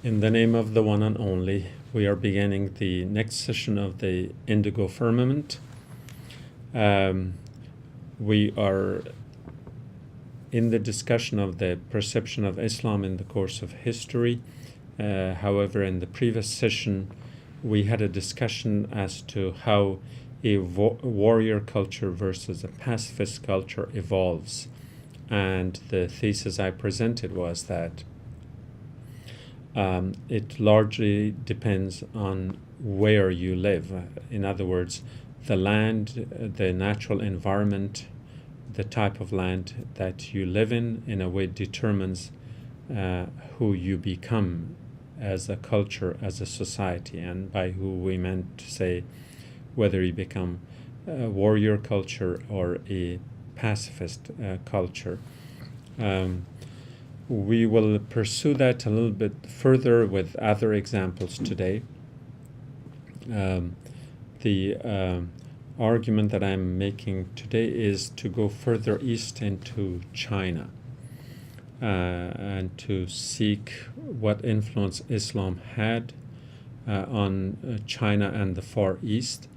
In the name of the one and only, we are beginning the next session of the Indigo Firmament. We are in the discussion of the perception of Islam in the course of history. However, in the previous session, we had a discussion as to how a warrior culture versus a pacifist culture evolves. And the thesis I presented was that it largely depends on where you live. In other words, the land, the natural environment, the type of land that you live in a way determines who you become as a culture, as a society. And by who we meant to say whether you become a warrior culture or a pacifist culture. We will pursue that a little bit further with other examples today. The argument that I'm making today is to go further east into China and to seek what influence Islam had on China and the Far East,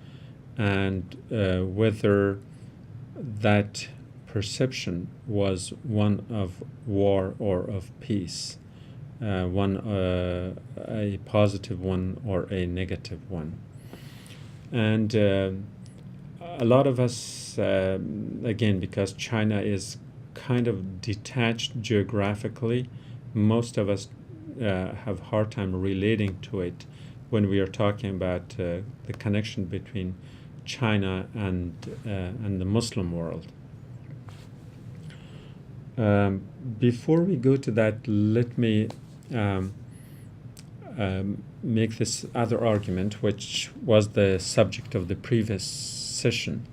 and whether that perception was one of war or of peace, a positive one or a negative one. And a lot of us, again, because China is kind of detached geographically, most of us have a hard time relating to it when we are talking about the connection between China and the Muslim world. Before we go to that, let me make this other argument, which was the subject of the previous session.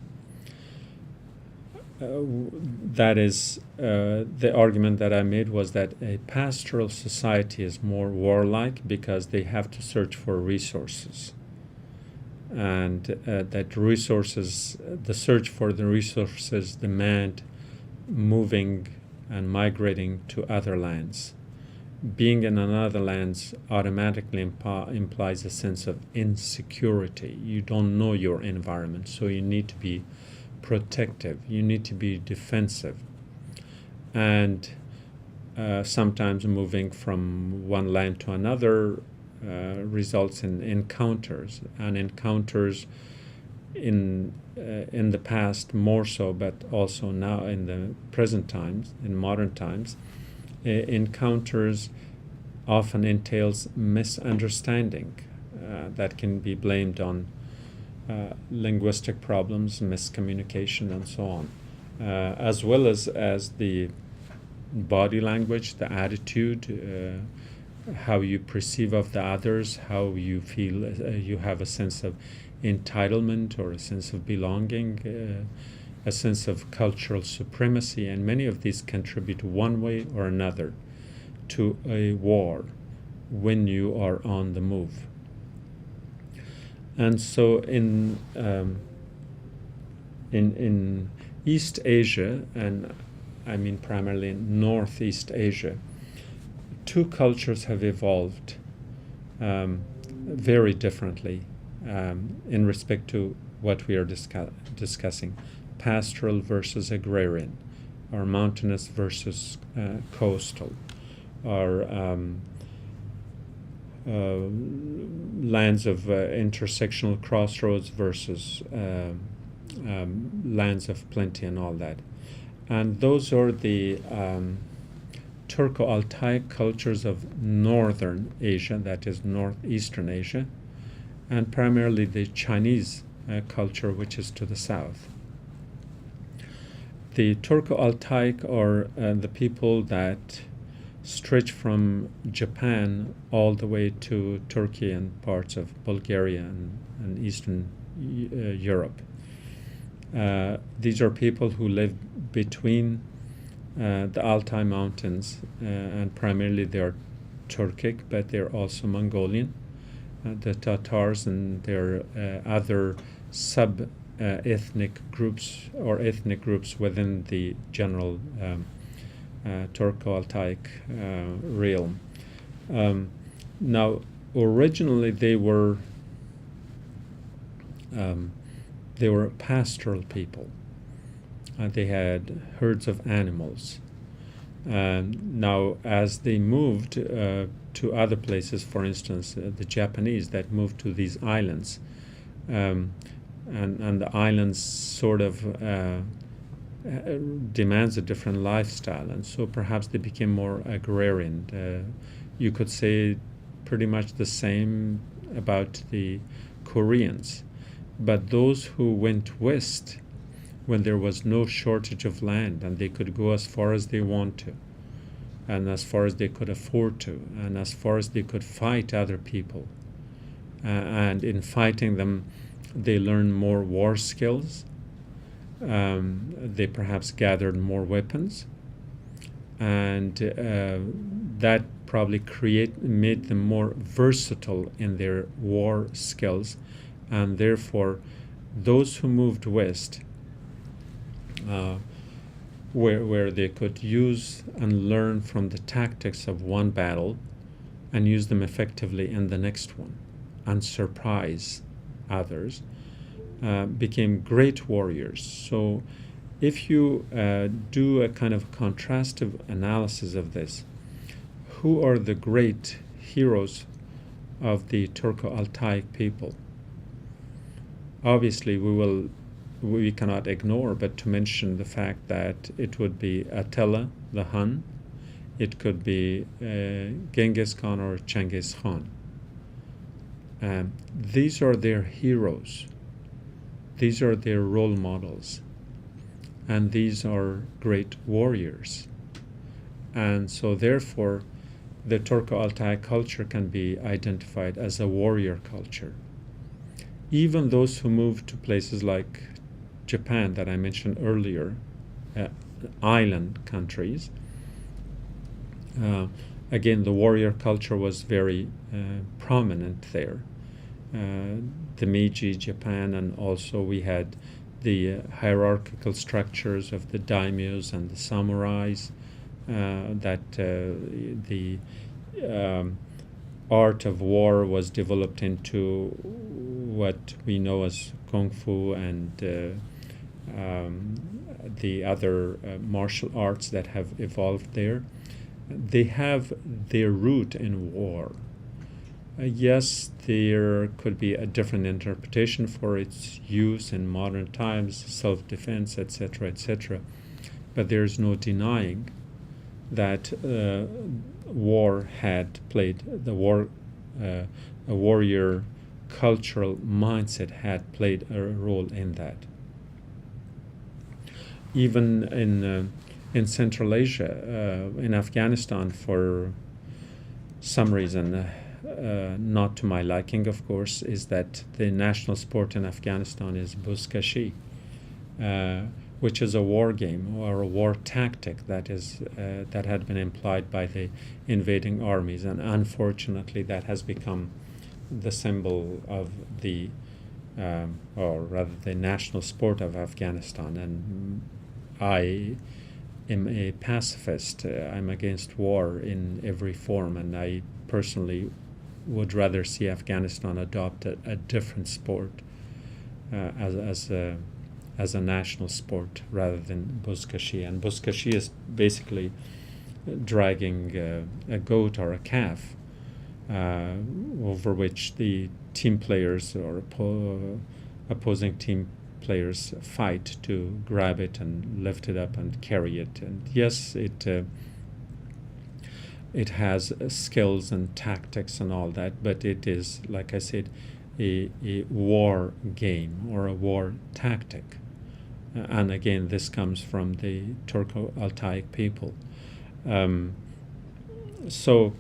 That is, the argument that I made was that a pastoral society is more warlike because they have to search for resources. And that resources, the search for the resources demand moving and migrating to other lands. Being in another land automatically implies a sense of insecurity. You don't know your environment, so you need to be protective. You need to be defensive. And sometimes moving from one land to another results in encounters, and encounters in the past more so, but also now in the present times, in modern times, encounters often entails misunderstanding that can be blamed on linguistic problems, miscommunication, and so on, as well as the body language, the attitude, how you perceive of the others, how you feel you have a sense of entitlement or a sense of belonging, a sense of cultural supremacy, and many of these contribute one way or another to a war when you are on the move. And so in East Asia, and I mean primarily in Northeast Asia, two cultures have evolved very differently in respect to what we are discussing: pastoral versus agrarian, or mountainous versus coastal, or lands of intersectional crossroads versus lands of plenty and all that. And those are the Turco-Altaic cultures of northern Asia, that is northeastern Asia, and primarily the Chinese culture, which is to the south. The Turco-Altaic are the people that stretch from Japan all the way to Turkey and parts of Bulgaria and Eastern Europe. These are people who live between the Altai Mountains, and primarily they are Turkic, but they're also Mongolian. The Tatars and their other sub-ethnic groups or ethnic groups within the general Turco-Altaic realm. Now, originally they were pastoral people. They had herds of animals. Now, as they moved to other places, for instance, the Japanese that moved to these islands, and the islands sort of demands a different lifestyle, and so perhaps they became more agrarian. You could say pretty much the same about the Koreans. But those who went west, when there was no shortage of land and they could go as far as they want to, and as far as they could afford to, and as far as they could fight other people, and in fighting them, they learned more war skills. They perhaps gathered more weapons, and that probably made them more versatile in their war skills, and therefore those who moved west, where they could use and learn from the tactics of one battle and use them effectively in the next one and surprise others, became great warriors. So if you do a kind of contrastive analysis of this, who are the great heroes of the Turco-Altaic people? Obviously, we cannot ignore but to mention the fact that it would be Attila the Hun, it could be Genghis Khan or Genghis Khan. These are their heroes. These are their role models. And these are great warriors. And so therefore, the Turco-Altaic culture can be identified as a warrior culture. Even those who moved to places like Japan that I mentioned earlier, island countries, again, the warrior culture was very prominent there. The Meiji Japan, and also we had the hierarchical structures of the daimyos and the samurais, that the art of war was developed into what we know as Kung Fu and the other martial arts that have evolved there. They have their root in war. Yes, there could be a different interpretation for its use in modern times, self-defense, etc., etc. But there's no denying that war had played a warrior cultural mindset had played a role in that. Even in Central Asia, in Afghanistan, for some reason, not to my liking, of course, is that the national sport in Afghanistan is buzkashi, which is a war game or a war tactic that had been employed by the invading armies, and unfortunately that has become the symbol of the or rather the national sport of Afghanistan. And I am a pacifist. I'm against war in every form, and I personally would rather see Afghanistan adopt a different sport as a national sport rather than buzkashi. And buzkashi is basically dragging a goat or a calf over which the team players or opposing team players fight to grab it and lift it up and carry it. And yes, it has skills and tactics and all that, but it is, like I said, a war game or a war tactic. And again, this comes from the Turco-Altaic people. So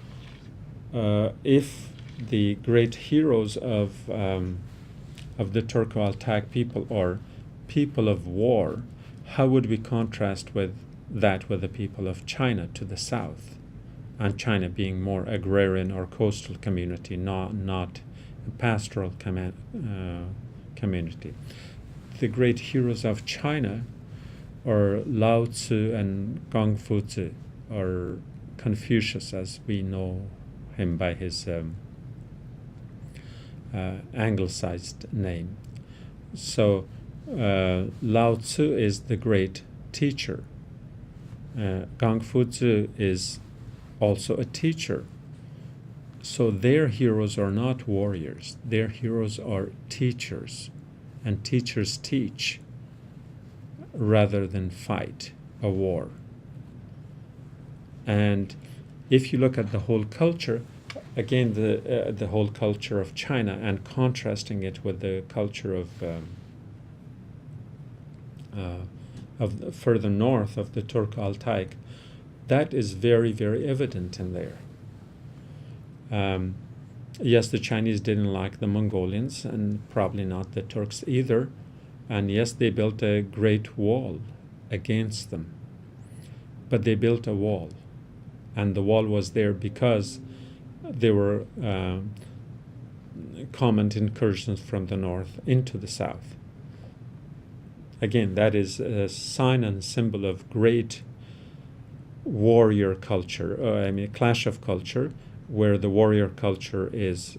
if the great heroes of the Turco-Altaic people are people of war, how would we contrast with the people of China to the south? And China being more agrarian or coastal community, not a pastoral community. The great heroes of China are Lao Tzu and Kung Fu Tzu, or Confucius, as we know him by his anglicized name. So Lao Tzu is the great teacher. Gang Fuzi is also a teacher. So their heroes are not warriors. Their heroes are teachers. And teachers teach rather than fight a war. And if you look at the whole culture, again, the whole culture of China, and contrasting it with the culture of further north of the Turk-Altaic, that is very, very evident in there. Yes, the Chinese didn't like the Mongolians, and probably not the Turks either. And yes, they built a great wall against them. But they built a wall. And the wall was there because there were common incursions from the north into the south. Again, that is a sign and symbol of great warrior culture, a clash of culture, where the warrior culture is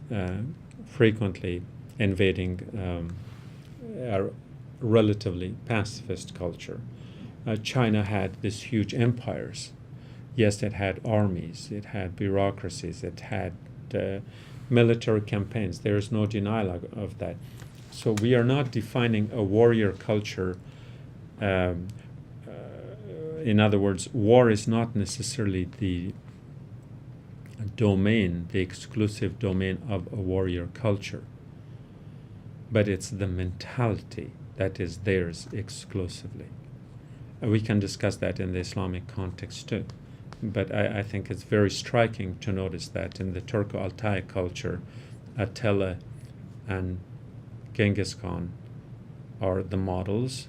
frequently invading a relatively pacifist culture. China had these huge empires. Yes, it had armies, it had bureaucracies, it had military campaigns. There is no denial of that. So we are not defining a warrior culture. In other words, war is not necessarily the domain, the exclusive domain of a warrior culture, but it's the mentality that is theirs exclusively. We can discuss that in the Islamic context too, but I think it's very striking to notice that in the Turco-Altai culture, Attila and Genghis Khan are the models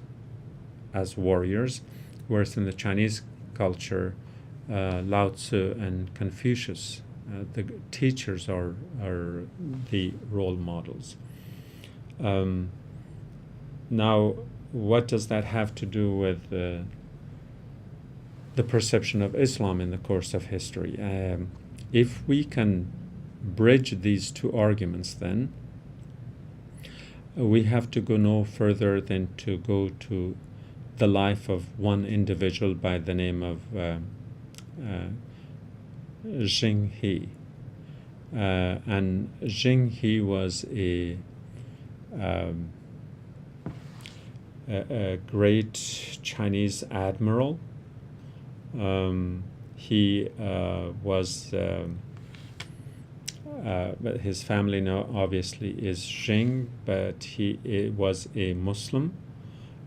as warriors, whereas in the Chinese culture, Lao Tzu and Confucius, the teachers are the role models. Now, what does that have to do with the perception of Islam in the course of history? If we can bridge these two arguments, then we have to go no further than to go to the life of one individual by the name of Jing He. And Jing He was a great Chinese admiral. He was, his family now obviously is Jing, but he was a Muslim.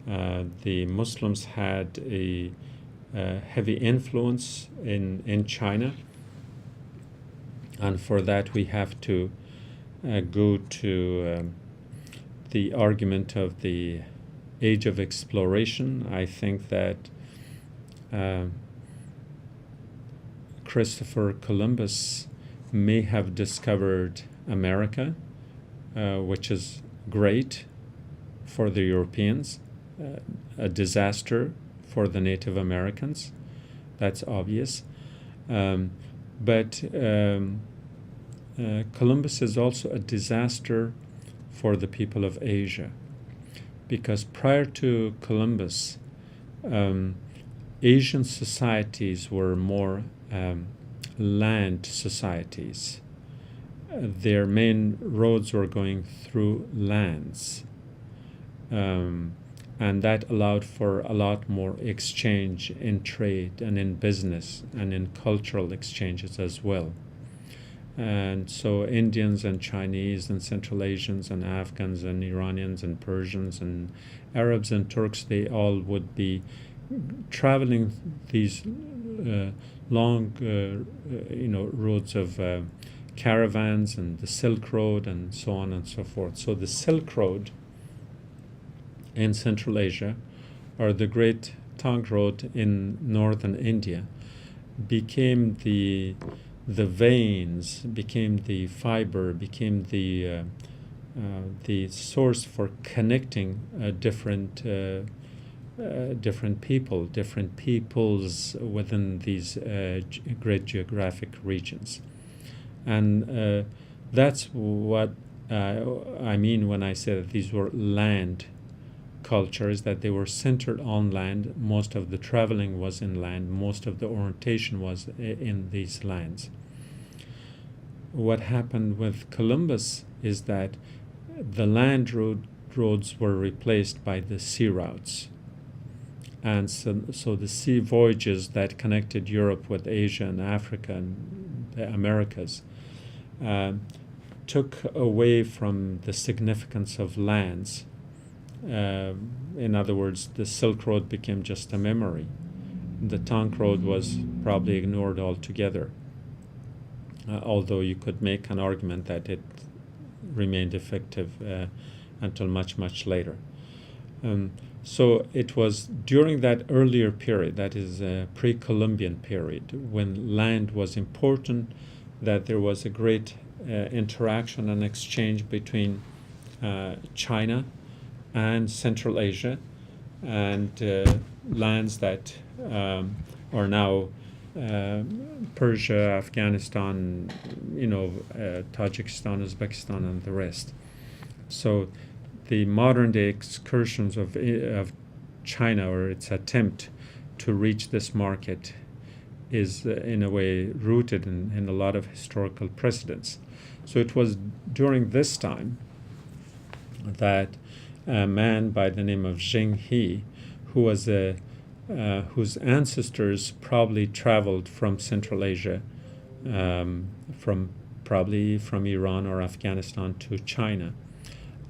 The Muslims had a heavy influence in China, and for that we have to go to the argument of the age of exploration. I think that Christopher Columbus may have discovered America, which is great for the Europeans, a disaster for the Native Americans. That's obvious. But Columbus is also a disaster for the people of Asia, because prior to Columbus, Asian societies were more land societies. Their main roads were going through lands, and that allowed for a lot more exchange in trade and in business and in cultural exchanges as well. And so Indians and Chinese and Central Asians and Afghans and Iranians and Persians and Arabs and Turks, they all would be traveling these long roads of caravans and the Silk Road and so on and so forth. So the Silk Road in Central Asia, or the Great Trunk Road in northern India, became the veins, became the fiber, became the source for connecting different peoples within these great geographic regions. And that's what I mean when I say that these were land cultures, that they were centered on land. Most of the traveling was in land. Most of the orientation was in these lands. What happened with Columbus is that the land roads were replaced by the sea routes. And so the sea voyages that connected Europe with Asia and Africa and the Americas took away from the significance of lands. In other words, the Silk Road became just a memory. The Trunk Road was probably ignored altogether, although you could make an argument that it remained effective until much, much later. So it was during that earlier period, that is a pre-Columbian period, when land was important, that there was a great interaction and exchange between China and Central Asia, and lands that are now Persia, Afghanistan, Tajikistan, Uzbekistan, and the rest. So the modern-day excursions of China, or its attempt to reach this market, is in a way rooted in a lot of historical precedents. So it was during this time that a man by the name of Zheng He, who was whose ancestors probably traveled from Central Asia, probably from Iran or Afghanistan to China.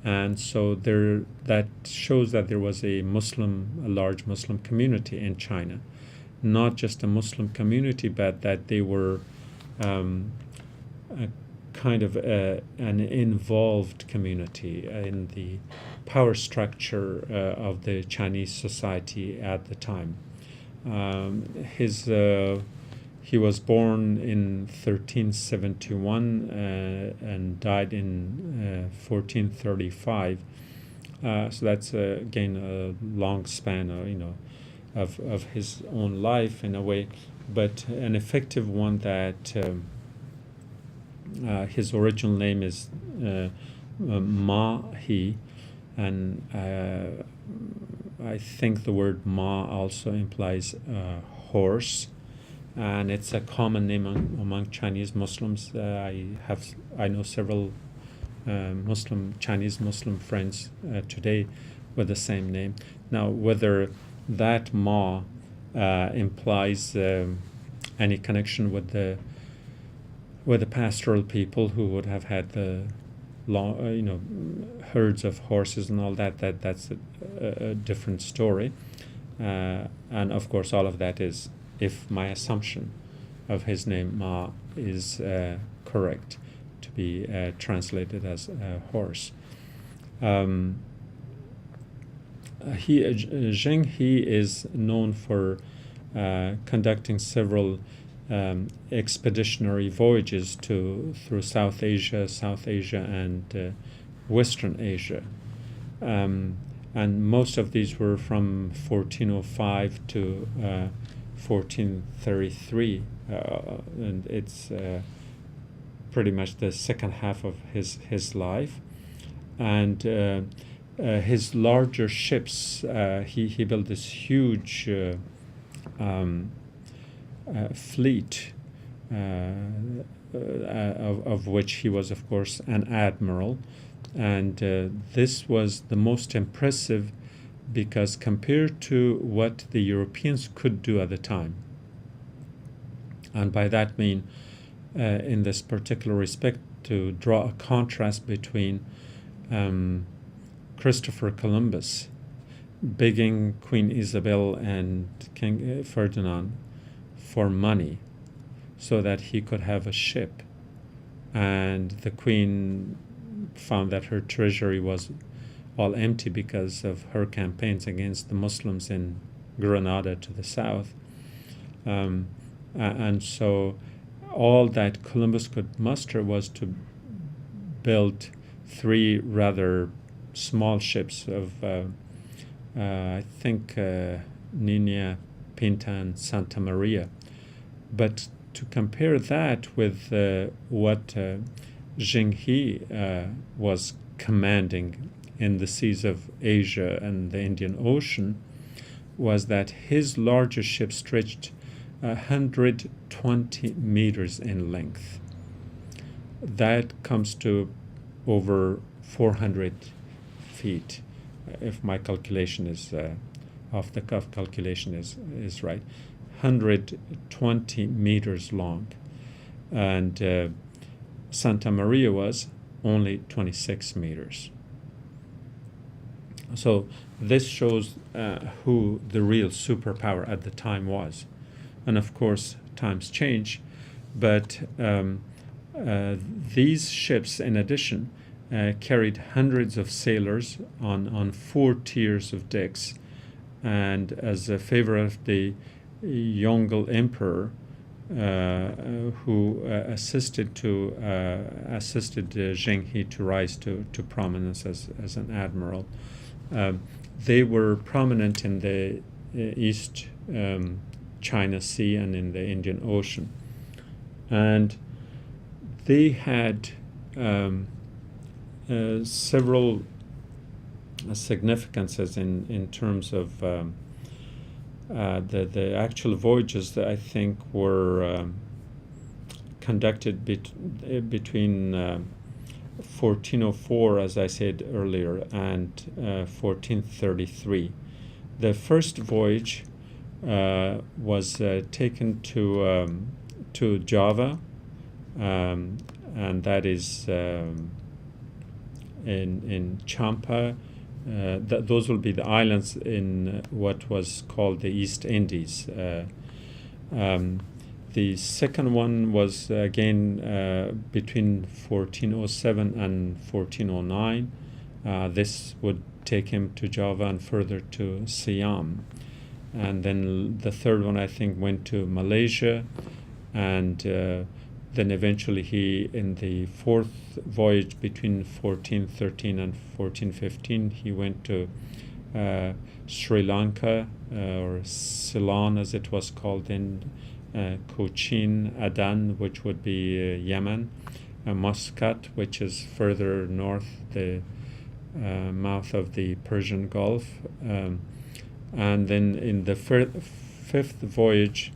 And so that shows that there was a large Muslim community in China. Not just a Muslim community, but that they were a kind of an involved community in the power structure of the Chinese society at the time. He was born in 1371 and died in 1435. So that's again a long span, of his own life in a way, but an effective one. That his original name is Ma He, and I think the word Ma also implies horse, and it's a common name among Chinese Muslims. I know several Chinese Muslim friends today with the same name. Now, whether that Ma implies any connection with the pastoral people who would have had the herds of horses and all that's a different story. And of course, all of that is if my assumption of his name Ma is correct, to be translated as horse. Zheng He is known for conducting several expeditionary voyages through South Asia, and Western Asia. And most of these were from 1405 to 1433, and it's pretty much the second half of his life. And his larger ships, he built this huge fleet, of which he was, of course, an admiral. And this was the most impressive because compared to what the Europeans could do at the time, and by that I mean, in this particular respect, to draw a contrast between Christopher Columbus begging Queen Isabel and King Ferdinand for money so that he could have a ship, and the Queen found that her treasury was all empty because of her campaigns against the Muslims in Granada to the south. And so all that Columbus could muster was to build 3 rather small ships of, I think, Nina, Pinta, and Santa Maria. But to compare that with what Zheng He was commanding in the seas of Asia and the Indian Ocean, was that his largest ship stretched 120 meters in length. That comes to over 400 feet, if my calculation is off-the-cuff calculation is right. 120 meters long, and Santa Maria was only 26 meters. So this shows who the real superpower at the time was. And of course, times change, but these ships, in addition, carried hundreds of sailors on 4 tiers of decks, and as a favor of the Yongle Emperor, who assisted Zheng He to rise to prominence as an admiral. They were prominent in the East China Sea and in the Indian Ocean, and they had several significances in terms of the actual voyages that I think were conducted between 1404, as I said earlier, and 1433. The first voyage was taken to Java, and that is in Champa. Those will be the islands in what was called the East Indies. The second one was again between 1407 and 1409. This would take him to Java and further to Siam. And then the third one, I think, went to Malaysia, and then eventually he, in the fourth voyage between 1413 and 1415, he went to Sri Lanka, or Ceylon as it was called in Cochin, Aden, which would be Yemen, Muscat, which is further north, the mouth of the Persian Gulf, and then in the fifth voyage,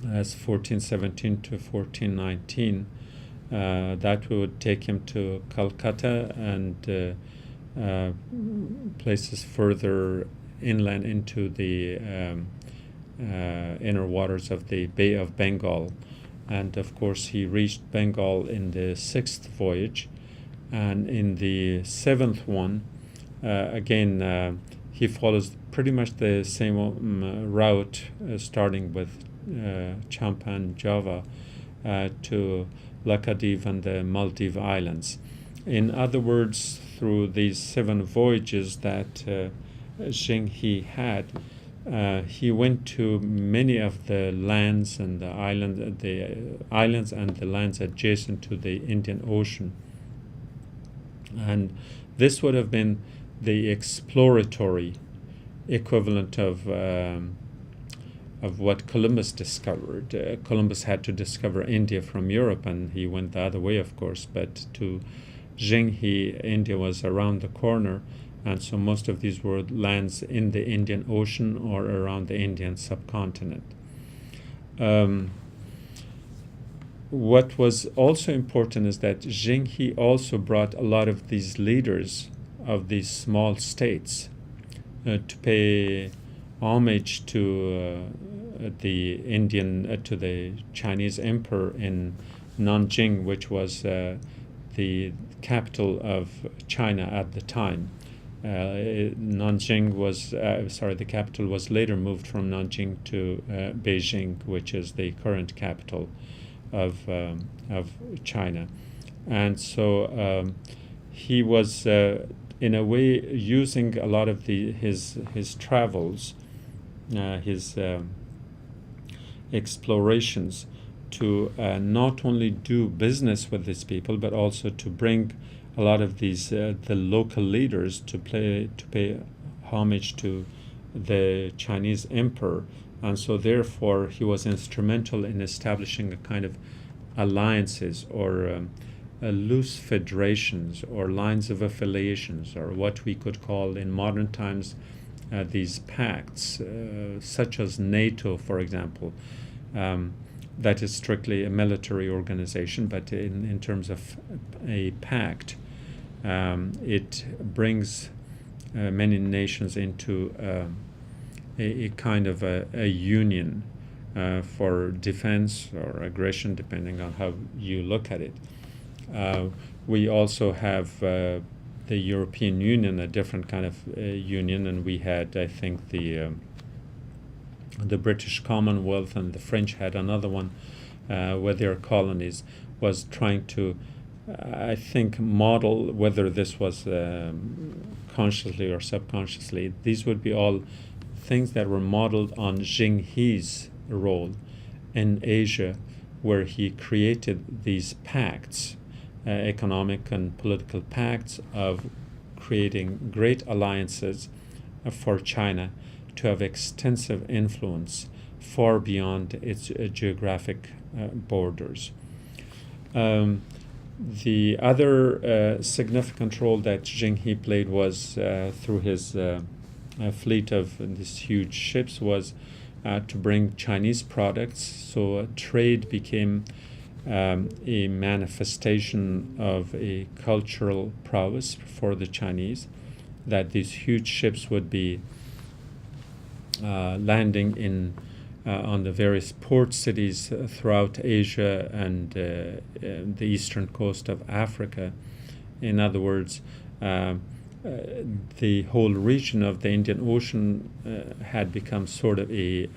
as 1417 to 1419, that would take him to Calcutta and places further inland into the inner waters of the Bay of Bengal. And of course he reached Bengal in the sixth voyage, and in the seventh one again he follows pretty much the same route, starting with Champa and Java to Lakshadweep and the Maldive Islands. In other words, through these 7 voyages that Zheng He had, he went to many of the lands and the islands and the lands adjacent to the Indian Ocean, and this would have been the exploratory equivalent of what Columbus discovered. Columbus had to discover India from Europe, and he went the other way, of course. But to Zheng He, India was around the corner, and so most of these were lands in the Indian Ocean or around the Indian subcontinent. What was also important is that Zheng He also brought a lot of these leaders of these small states to pay homage to to the Chinese emperor in Nanjing, which was the capital of China at the time. Nanjing was, the capital was later moved from Nanjing to Beijing, which is the current capital of China. And so he was in a way using a lot of his travels, his explorations, to not only do business with these people, but also to bring a lot of these the local leaders to pay homage to the Chinese emperor, And so therefore he was instrumental in establishing a kind of alliances or loose federations or lines of affiliations, or what we could call in modern times these pacts, such as NATO, for example. That is strictly a military organization, but in terms of a pact, it brings many nations into a kind of a union for defense or aggression, depending on how you look at it. We also have the European Union, a different kind of union, and we had, I think, the British Commonwealth, and the French had another one where their colonies was trying to, I think, model, whether this was consciously or subconsciously, these would be all things that were modeled on Zhenghi's role in Asia, where he created these pacts, economic and political pacts of creating great alliances for China to have extensive influence far beyond its geographic borders. The other significant role that Zhenghi played was through his fleet of these huge ships was to bring Chinese products. So trade became a manifestation of a cultural prowess for the Chinese, that these huge ships would be landing in on the various port cities throughout Asia and the eastern coast of Africa. In other words, the whole region of the Indian Ocean had become sort of a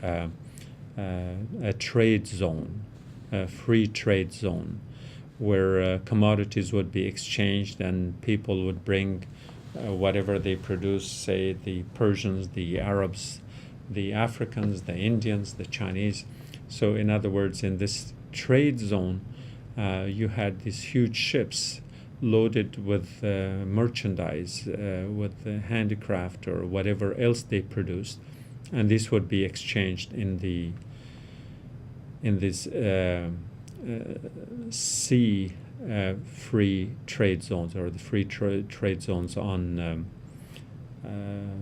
trade zone, a free trade zone, where commodities would be exchanged and people would bring whatever they produce, say the Persians, the Arabs, the Africans, the Indians, the Chinese. So in other words, in this trade zone, you had these huge ships loaded with merchandise, with handicraft or whatever else they produced, and this would be exchanged in these sea free trade zones, or the free trade zones on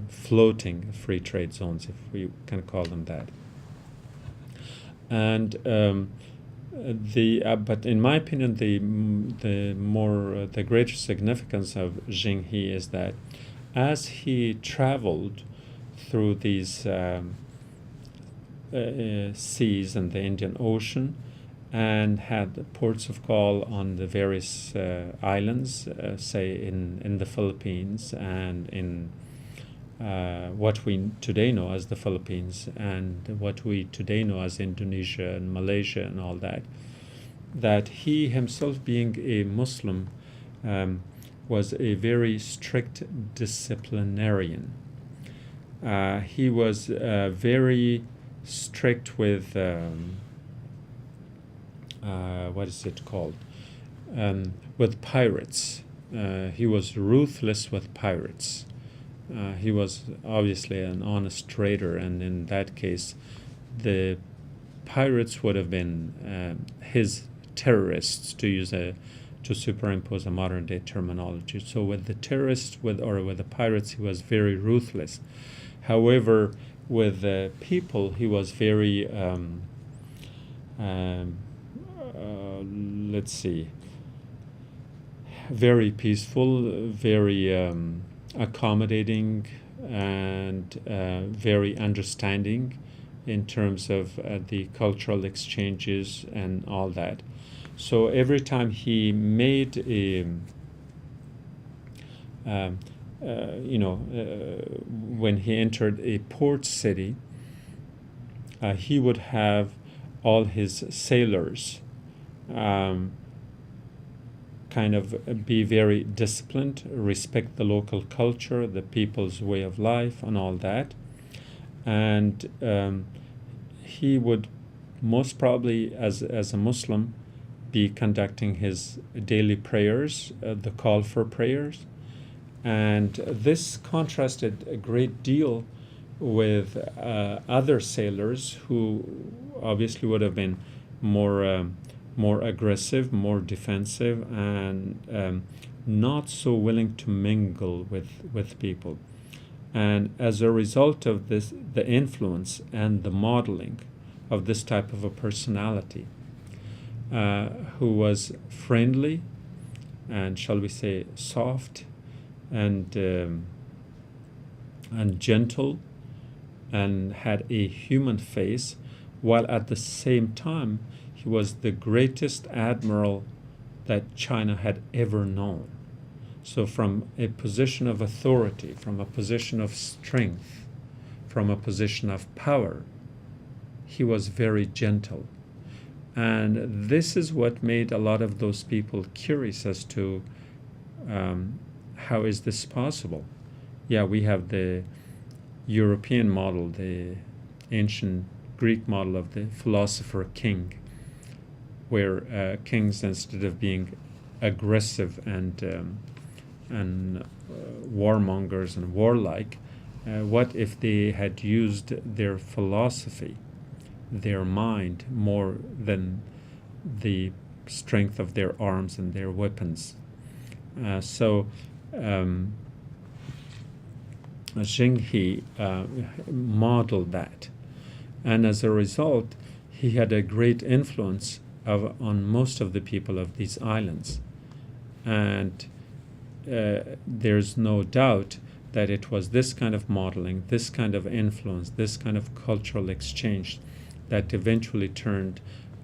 floating free trade zones, if we can call them that. And but in my opinion, the greater significance of Zhenghi is that as he traveled through these seas and the Indian Ocean, and had ports of call on the various islands, say in the Philippines and in what we today know as the Philippines, and what we today know as Indonesia and Malaysia and all that, that he himself, being a Muslim, was a very strict disciplinarian. He was very strict with what is it called? With pirates. He was ruthless with pirates. He was obviously an honest trader, and in that case, the pirates would have been his terrorists, to superimpose a modern day terminology. So with the terrorists, with the pirates, he was very ruthless. However, with the people, he was very very peaceful, very accommodating, and very understanding in terms of the cultural exchanges and all that. So every time he made when he entered a port city, he would have all his sailors kind of be very disciplined, respect the local culture, the people's way of life, and all that. And he would most probably, as a Muslim, be conducting his daily prayers, the call for prayers. And this contrasted a great deal with other sailors who obviously would have been more aggressive, more defensive, and not so willing to mingle with people. And as a result of this, the influence and the modeling of this type of a personality, who was friendly and, shall we say, soft and gentle, and had a human face, while at the same time he was the greatest admiral that China had ever known. So from a position of authority, from a position of strength, from a position of power, he was very gentle. And this is what made a lot of those people curious as to how is this possible? Yeah, we have the European model, the ancient Greek model of the philosopher king, where kings, instead of being aggressive and warmongers and warlike, what if they had used their philosophy, their mind, more than the strength of their arms and their weapons? So Zheng He modeled that, and as a result, he had a great influence on most of the people of these islands. And there's no doubt that it was this kind of modeling, this kind of influence, this kind of cultural exchange that eventually turned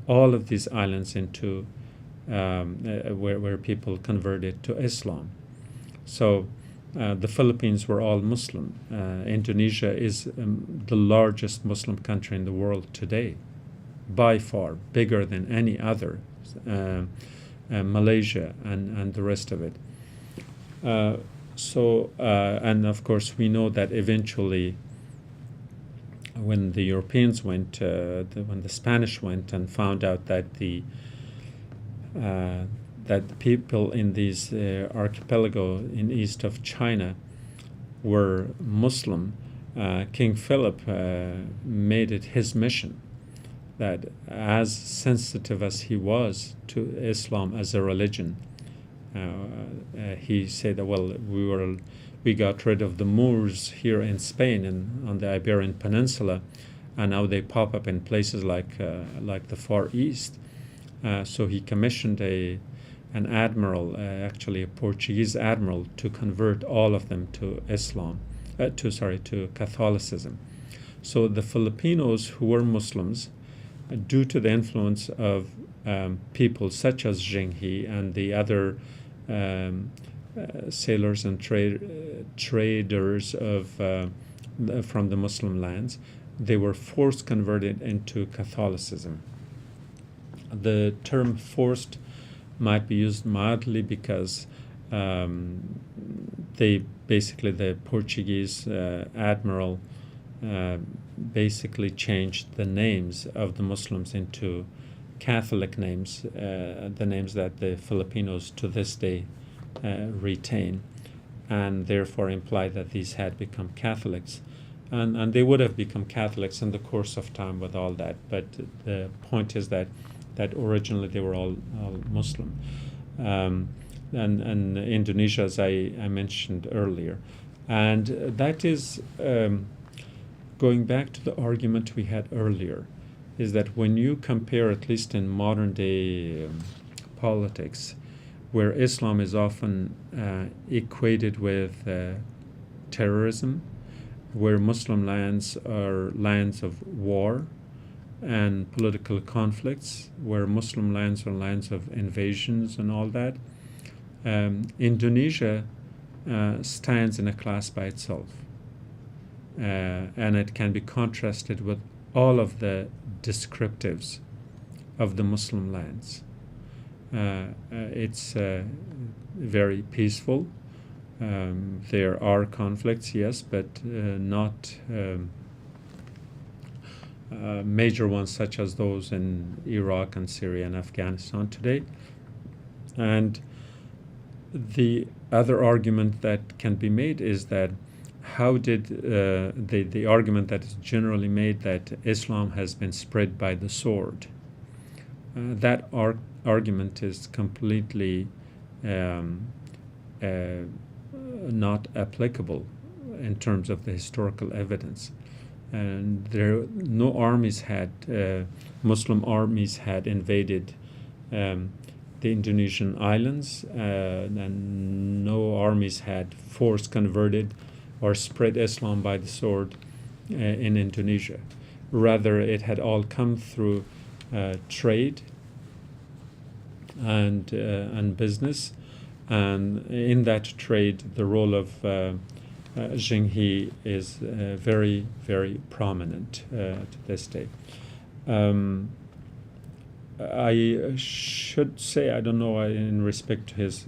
all of these islands into where people converted to Islam. So the Philippines were all Muslim. Indonesia is the largest Muslim country in the world today, by far, bigger than any other, Malaysia and the rest of it. And of course we know that eventually when the Europeans went, when the Spanish went and found out that the people in these archipelago in east of China were Muslim, King Philip made it his mission that, as sensitive as he was to Islam as a religion, he said that, well, we got rid of the Moors here in Spain and on the Iberian Peninsula, and now they pop up in places like the Far East. So he commissioned an admiral, actually a Portuguese admiral, to convert all of them to Islam, to Catholicism. So the Filipinos who were Muslims, due to the influence of people such as Zheng He and the other sailors and traders from the Muslim lands, they were forced converted into Catholicism. The term forced might be used mildly because the Portuguese admiral basically changed the names of the Muslims into Catholic names, the names that the Filipinos to this day retain, and therefore imply that these had become Catholics. And they would have become Catholics in the course of time with all that, but the point is that originally they were all Muslim. And Indonesia, as I mentioned earlier. And that is, going back to the argument we had earlier, is that when you compare, at least in modern day politics, where Islam is often equated with terrorism, where Muslim lands are lands of war and political conflicts, where Muslim lands are lands of invasions and all that, Indonesia stands in a class by itself. And it can be contrasted with all of the descriptives of the Muslim lands. It's very peaceful. There are conflicts, yes, but not major ones such as those in Iraq and Syria and Afghanistan today. And the other argument that can be made is that how did the argument that is generally made that Islam has been spread by the sword? That argument is completely not applicable in terms of the historical evidence. And no armies had, Muslim armies had invaded the Indonesian islands, and no armies had force converted or spread Islam by the sword in Indonesia. Rather, it had all come through trade and business, and in that trade, the role of Zheng is very, very prominent to this day. I should say, I don't know, in respect to his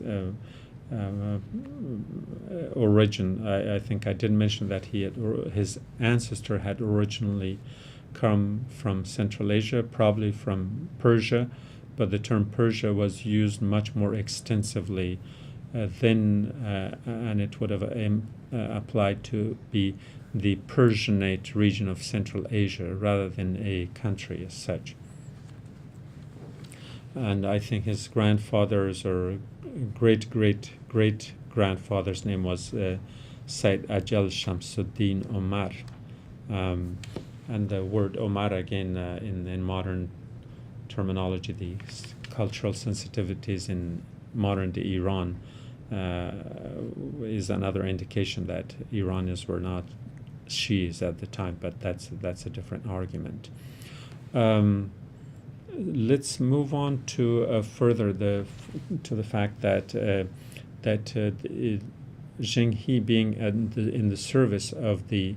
origin, I think I did mention that his ancestor had originally come from Central Asia, probably from Persia, but the term Persia was used much more extensively then, and it would have applied to be the Persianate region of Central Asia rather than a country as such. And I think his grandfather's or great-great-great-grandfather's name was Said Ajal Shamsuddin Omar. And the word Omar, again, in modern terminology, the cultural sensitivities in modern-day Iran, is another indication that Iranians were not Shias at the time, but that's a different argument. Let's move on to further to the fact that Zheng He being in the service of the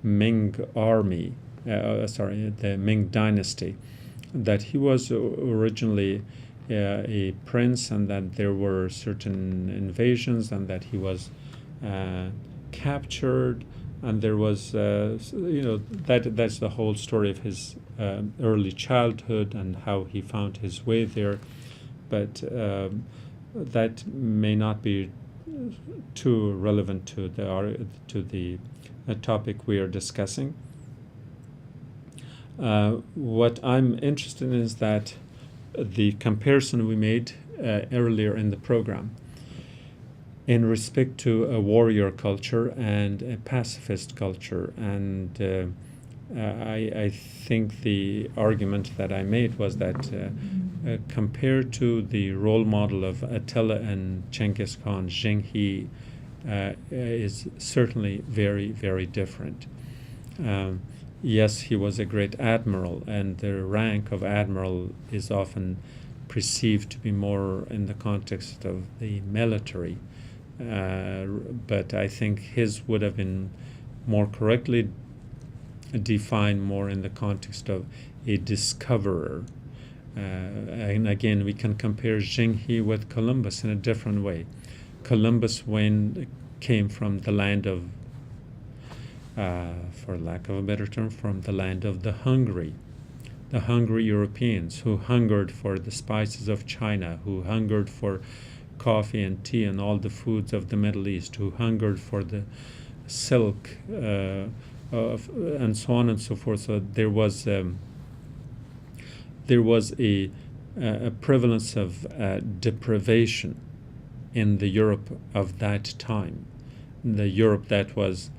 Ming army, the Ming dynasty, that he was originally a prince, and that there were certain invasions, and that he was captured, and there was that's the whole story of his early childhood and how he found his way there, but that may not be too relevant to the topic we are discussing. What I'm interested in is that the comparison we made earlier in the program in respect to a warrior culture and a pacifist culture, and I think the argument that I made was that compared to the role model of Attila and Genghis Khan, Zheng He is certainly very, very different. Yes, he was a great admiral, and the rank of admiral is often perceived to be more in the context of the military. But I think his would have been more correctly defined more in the context of a discoverer. And again, we can compare Zheng He with Columbus in a different way. Columbus came from the land of, for lack of a better term, from the land of the hungry Europeans who hungered for the spices of China, who hungered for coffee and tea and all the foods of the Middle East, who hungered for the silk and so on and so forth. So there was a prevalence of deprivation in the Europe of that time, the Europe that was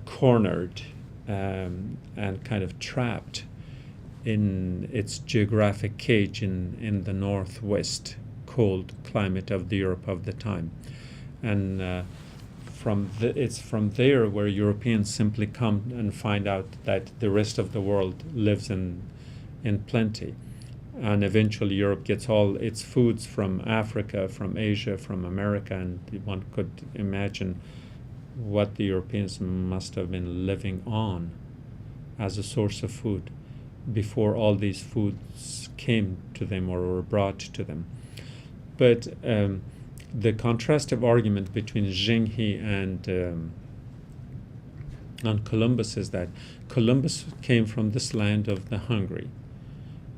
cornered and kind of trapped in its geographic cage in the northwest cold climate of the Europe of the time. And it's from there where Europeans simply come and find out that the rest of the world lives in plenty. And eventually Europe gets all its foods from Africa, from Asia, from America, and one could imagine what the Europeans must have been living on as a source of food before all these foods came to them or were brought to them. But the contrastive argument between Zheng He and Columbus is that Columbus came from this land of the hungry,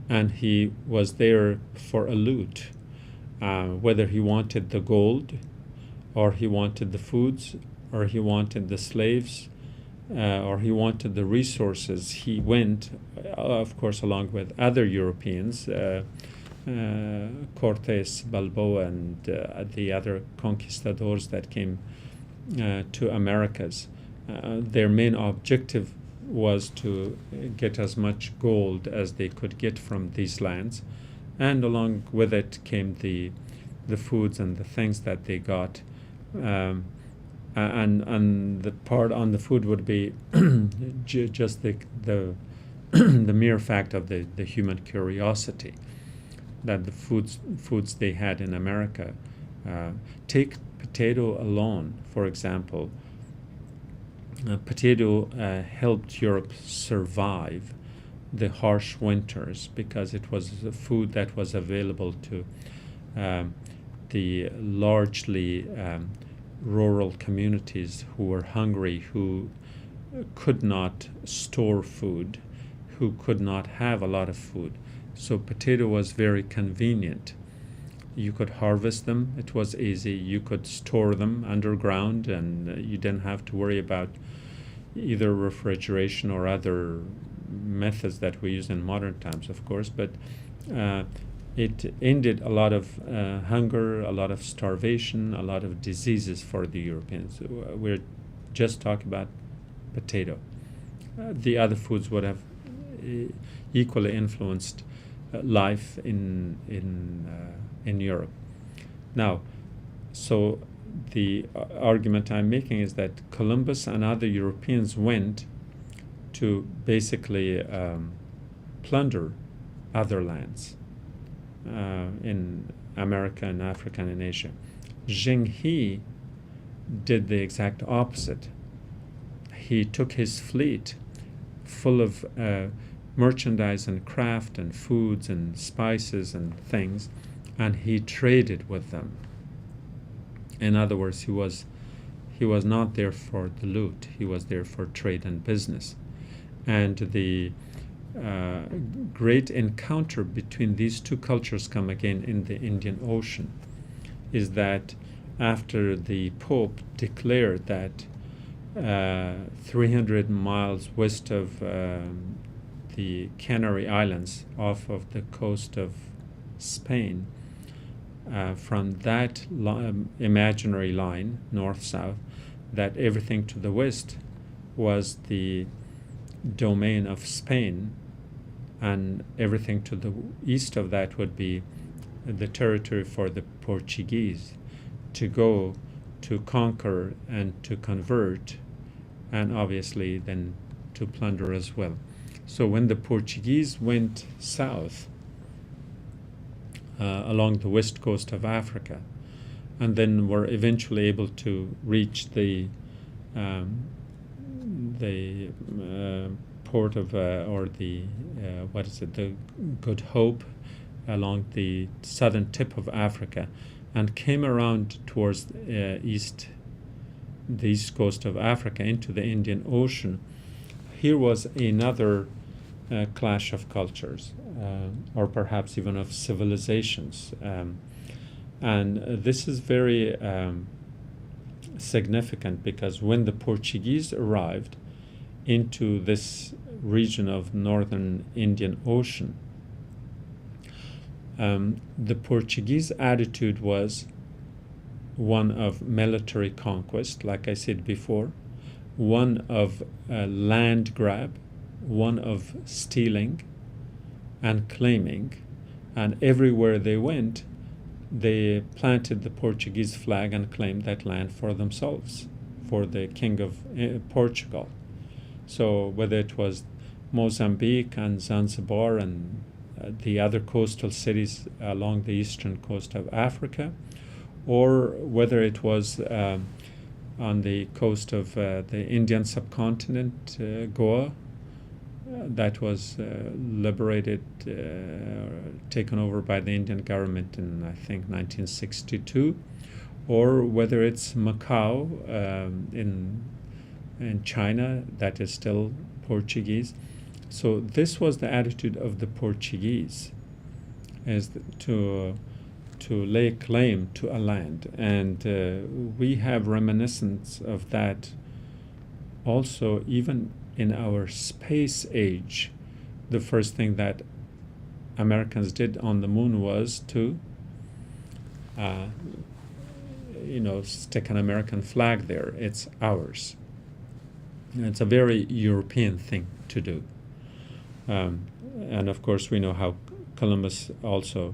and he was there for a loot, whether he wanted the gold or he wanted the foods or he wanted the slaves, or he wanted the resources, he went, of course, along with other Europeans, Cortes, Balboa, and the other conquistadors that came to Americas. Their main objective was to get as much gold as they could get from these lands, and along with it came the foods and the things that they got. And the part on the food would be just the the mere fact of the human curiosity, that the foods they had in America. Take potato alone, for example. Potato helped Europe survive the harsh winters because it was a food that was available to the largely rural communities who were hungry, who could not store food, who could not have a lot of food. So potato was very convenient. You could harvest them, it was easy. You could store them underground, and you didn't have to worry about either refrigeration or other methods that we use in modern times, of course. But it ended a lot of hunger, a lot of starvation, a lot of diseases for the Europeans. We're just talking about potato. The other foods would have equally influenced life in Europe. Now, so the argument I'm making is that Columbus and other Europeans went to basically plunder other lands in America and Africa and in Asia. Zheng He did the exact opposite. He took his fleet full of merchandise and craft and foods and spices and things, and he traded with them. In other words, he was not there for the loot. He was there for trade and business. And the great encounter between these two cultures come again in the Indian Ocean, is that after the Pope declared that 300 miles west of the Canary Islands, off of the coast of Spain, from that imaginary line, north-south, that everything to the west was the domain of Spain, and everything to the east of that would be the territory for the Portuguese to go to conquer and to convert, and obviously then to plunder as well. So when the Portuguese went south along the west coast of Africa, and then were eventually able to reach the port of or the the Good Hope along the southern tip of Africa, and came around towards the east coast of Africa into the Indian Ocean. Here was another clash of cultures, or perhaps even of civilizations. And this is very significant, because when the Portuguese arrived into this region of northern Indian Ocean, the Portuguese attitude was one of military conquest, like I said before, one of land grab, one of stealing and claiming, and everywhere they went, they planted the Portuguese flag and claimed that land for themselves, for the King of Portugal. So whether it was Mozambique and Zanzibar and the other coastal cities along the eastern coast of Africa, or whether it was on the coast of the Indian subcontinent, Goa, that was liberated, taken over by the Indian government in, I think, 1962, or whether it's Macau in China, that is still Portuguese. So this was the attitude of the Portuguese, is to to lay claim to a land, and we have reminiscence of that also even in our space age. The first thing that Americans did on the moon was to stick an American flag there. It's ours. And it's a very European thing to do. And of course we know how Columbus also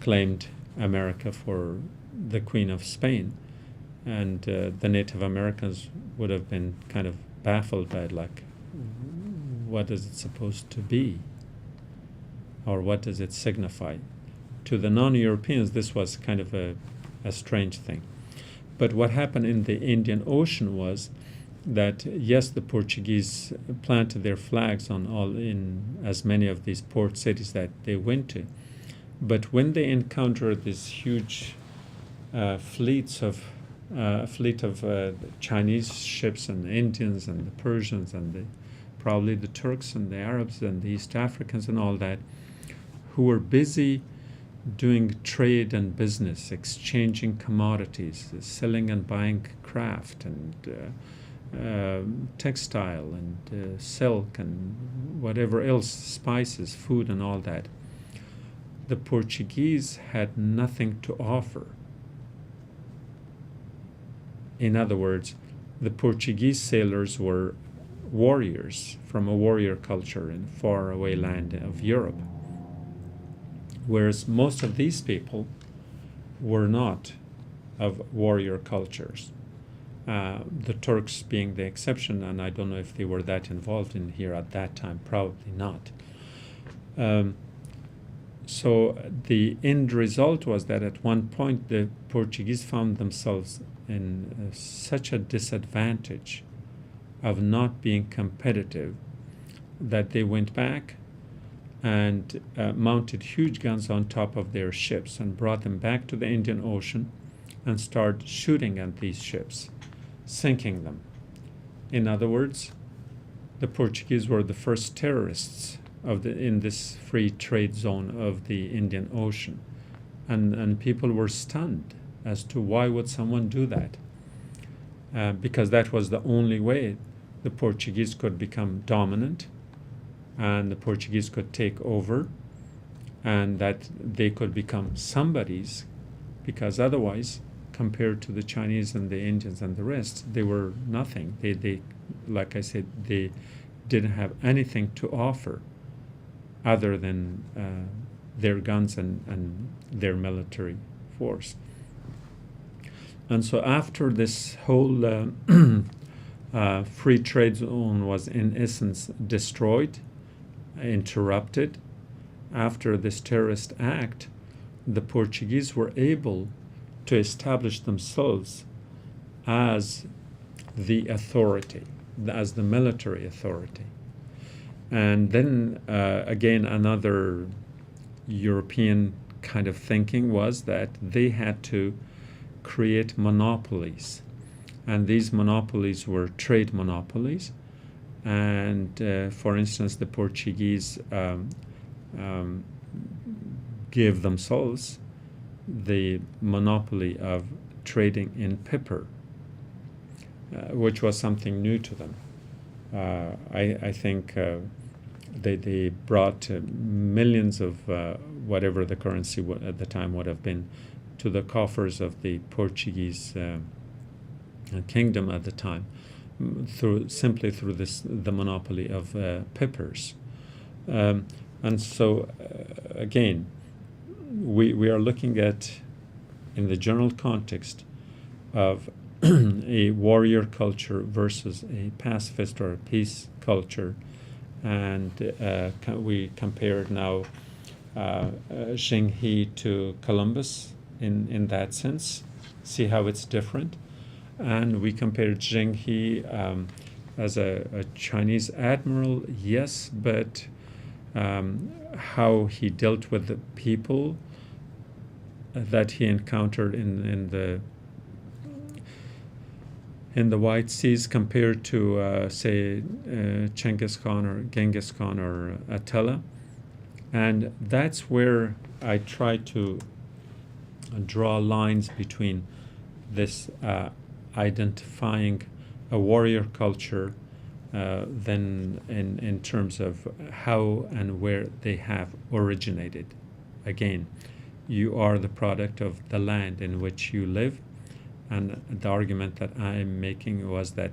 claimed America for the Queen of Spain, and the Native Americans would have been kind of baffled by it, like, what is it supposed to be, or what does it signify? To the non-Europeans, this was kind of a strange thing. But what happened in the Indian Ocean was that, yes, the Portuguese planted their flags in as many of these port cities that they went to. But when they encountered these huge fleet of Chinese ships and the Indians and the Persians and probably the Turks and the Arabs and the East Africans and all that, who were busy doing trade and business, exchanging commodities, selling and buying craft and textile and silk and whatever else, spices, food and all that, the Portuguese had nothing to offer. In other words, the Portuguese sailors were warriors from a warrior culture in faraway land of Europe, whereas most of these people were not of warrior cultures. The Turks being the exception, and I don't know if they were that involved in here at that time, probably not. So the end result was that at one point the Portuguese found themselves in such a disadvantage of not being competitive that they went back and mounted huge guns on top of their ships and brought them back to the Indian Ocean and started shooting at these ships, sinking them. In other words, the Portuguese were the first terrorists in this free trade zone of the Indian Ocean. And people were stunned as to why would someone do that? Because that was the only way the Portuguese could become dominant and the Portuguese could take over, and that they could become somebody's, because otherwise, compared to the Chinese and the Indians and the rest, they were nothing. They like I said, they didn't have anything to offer other than their guns and their military force. And so after this whole free trade zone was in essence destroyed, interrupted, after this terrorist act, the Portuguese were able to establish themselves as the authority, as the military authority. And then again, another European kind of thinking was that they had to create monopolies. And these monopolies were trade monopolies. And for instance, the Portuguese gave themselves the monopoly of trading in pepper, which was something new to them. I think they brought millions of whatever the currency at the time would have been to the coffers of the Portuguese kingdom at the time, simply through the monopoly of peppers. And so again, we are looking at, in the general context of a warrior culture versus a pacifist or a peace culture, and we compared now Zheng He to Columbus in that sense, see how it's different. And we compared Zheng He as a Chinese admiral, yes, but how he dealt with the people that he encountered in the White Seas compared to, say, Genghis Khan or Attila. And that's where I try to draw lines between this identifying a warrior culture than in terms of how and where they have originated. Again, you are the product of the land in which you live, and the argument that I'm making was that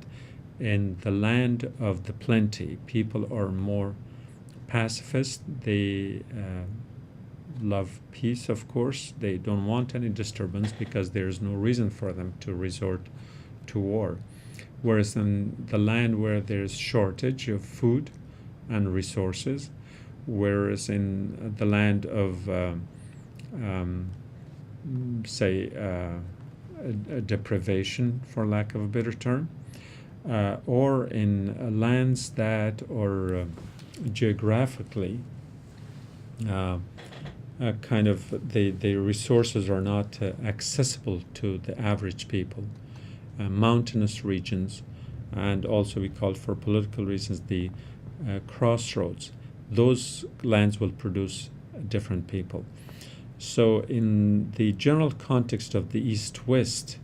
in the land of the plenty, people are more pacifist. They love peace, of course. They don't want any disturbance because there's no reason for them to resort to war. Whereas in the land where there's shortage of food and resources, whereas in the land of, say, a deprivation, for lack of a better term, or in lands that are geographically kind of the resources are not accessible to the average people. Mountainous regions, and also we call for political reasons the crossroads. Those lands will produce different people. So in the general context of the East-West,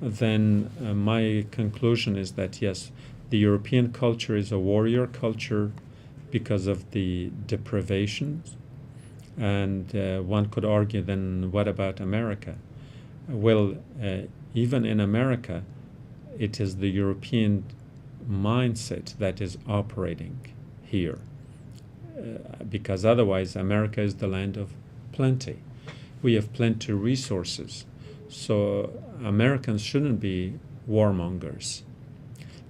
then my conclusion is that yes, the European culture is a warrior culture because of the deprivations. And one could argue, then what about America? Well, even in America, it is the European mindset that is operating here. Because otherwise, America is the land of plenty. We have plenty of resources. So Americans shouldn't be warmongers.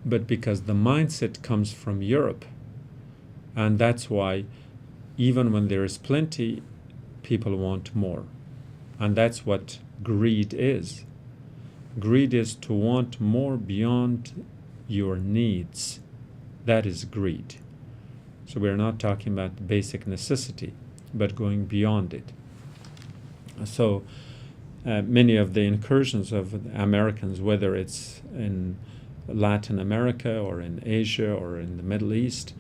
But because the mindset comes from Europe, and that's why even when there is plenty, people want more. And that's what greed is. Greed is to want more beyond your needs. That is greed. So we're not talking about basic necessity, but going beyond it. So many of the incursions of Americans, whether it's in Latin America or in Asia or in the Middle East,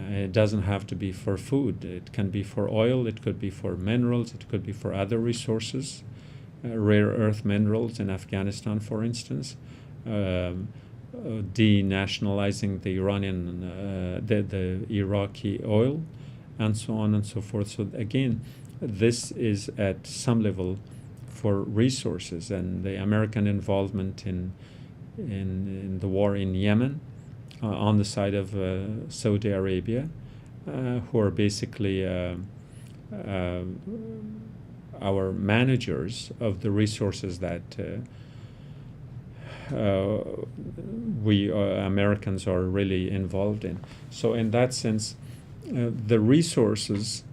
it doesn't have to be for food. It can be for oil, it could be for minerals, it could be for other resources, rare earth minerals in Afghanistan, for instance, denationalizing the the Iraqi oil, and so on and so forth. So again, this is at some level for resources, and the American involvement in the war in Yemen, on the side of Saudi Arabia, who are basically our managers of the resources that we Americans are really involved in. So in that sense, the resources,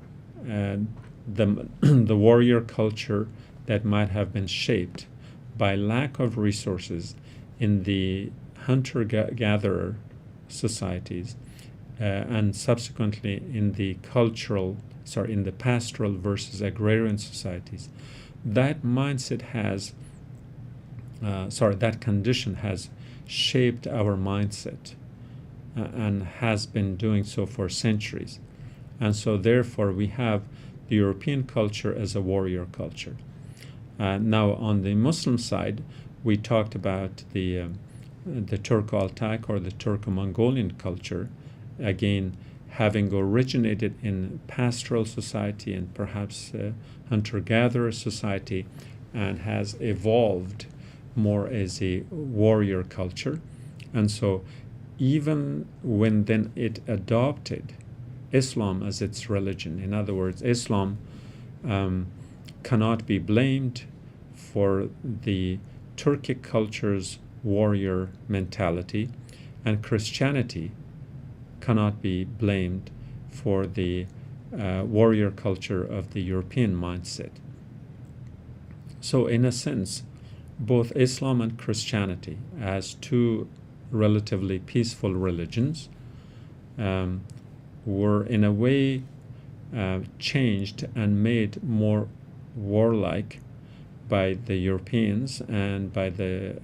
the warrior culture that might have been shaped by lack of resources in the hunter-gatherer societies, and subsequently in the pastoral versus agrarian societies, that mindset has, that condition has shaped our mindset and has been doing so for centuries. And so therefore we have the European culture as a warrior culture. Now on the Muslim side, we talked about the Turko-Altai or the Turko-Mongolian culture, again having originated in pastoral society and perhaps hunter-gatherer society, and has evolved more as a warrior culture. And so even when then it adopted Islam as its religion, in other words, Islam cannot be blamed for the Turkic culture's warrior mentality, and Christianity cannot be blamed for the warrior culture of the European mindset. So in a sense, both Islam and Christianity, as two relatively peaceful religions, were in a way changed and made more warlike by the Europeans and by the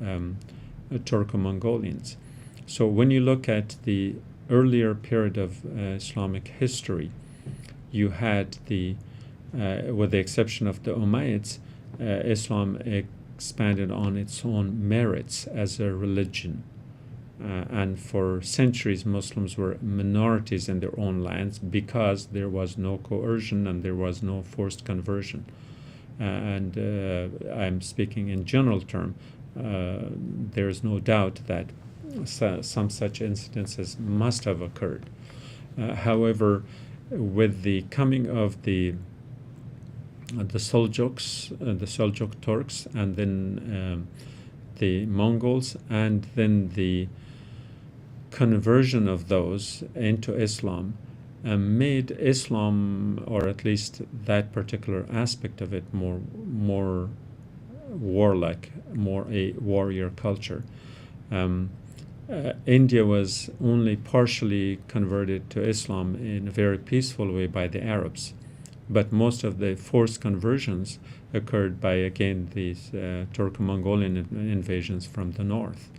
Turco-Mongolians. So when you look at the earlier period of Islamic history, you had with the exception of the Umayyads, Islam expanded on its own merits as a religion. And for centuries, Muslims were minorities in their own lands because there was no coercion and there was no forced conversion. And I'm speaking in general term. There is no doubt that some such incidences must have occurred. However, with the coming of the Seljuks, the Seljuk Turks, and then the Mongols, and then the conversion of those into Islam, made Islam, or at least that particular aspect of it, more warlike, more a warrior culture. India was only partially converted to Islam in a very peaceful way by the Arabs, but most of the forced conversions occurred by, again, these Turco-Mongolian invasions from the north.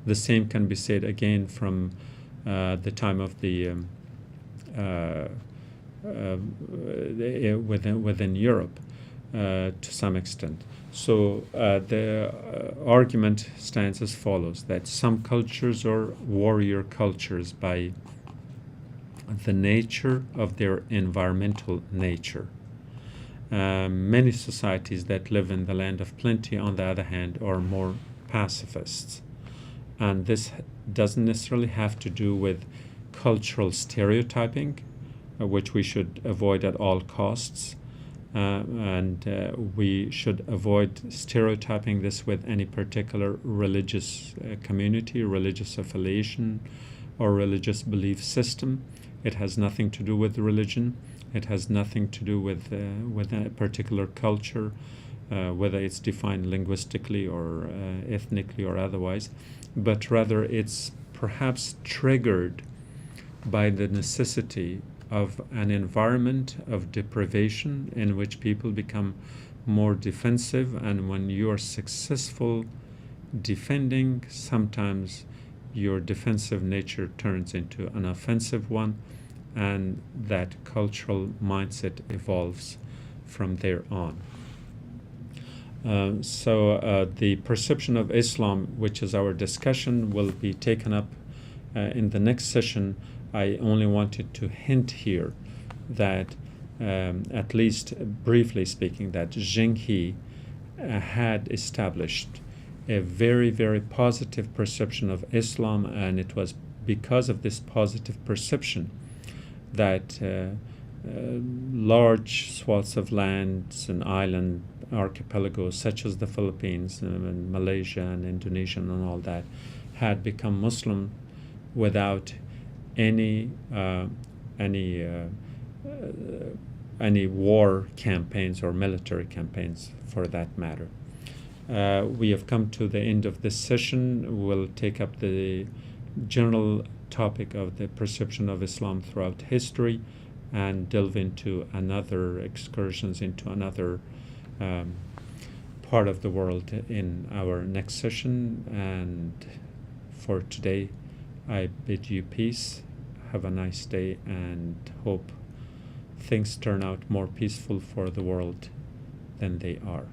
The same can be said again from the time of the within Europe to some extent. So the argument stands as follows: that some cultures are warrior cultures by the nature of their environmental nature. Many societies that live in the land of plenty, on the other hand, are more pacifists. And this doesn't necessarily have to do with cultural stereotyping, which we should avoid at all costs. And we should avoid stereotyping this with any particular religious community, religious affiliation, or religious belief system. It has nothing to do with religion. It has nothing to do with a particular culture, whether it's defined linguistically or ethnically or otherwise, but rather it's perhaps triggered by the necessity of an environment of deprivation in which people become more defensive, and when you are successful defending, sometimes your defensive nature turns into an offensive one, and that cultural mindset evolves from there on. So the perception of Islam, which is our discussion, will be taken up in the next session. I only wanted to hint here that, at least briefly speaking, that Zheng He had established a very, very positive perception of Islam, and it was because of this positive perception that large swaths of lands and island archipelagos such as the Philippines and Malaysia and Indonesia and all that had become Muslim without any war campaigns or military campaigns, for that matter. We have come to the end of this session. We'll take up the general topic of the perception of Islam throughout history and delve into another excursions into another part of the world in our next session. And for today, I bid you peace. Have a nice day, and hope things turn out more peaceful for the world than they are.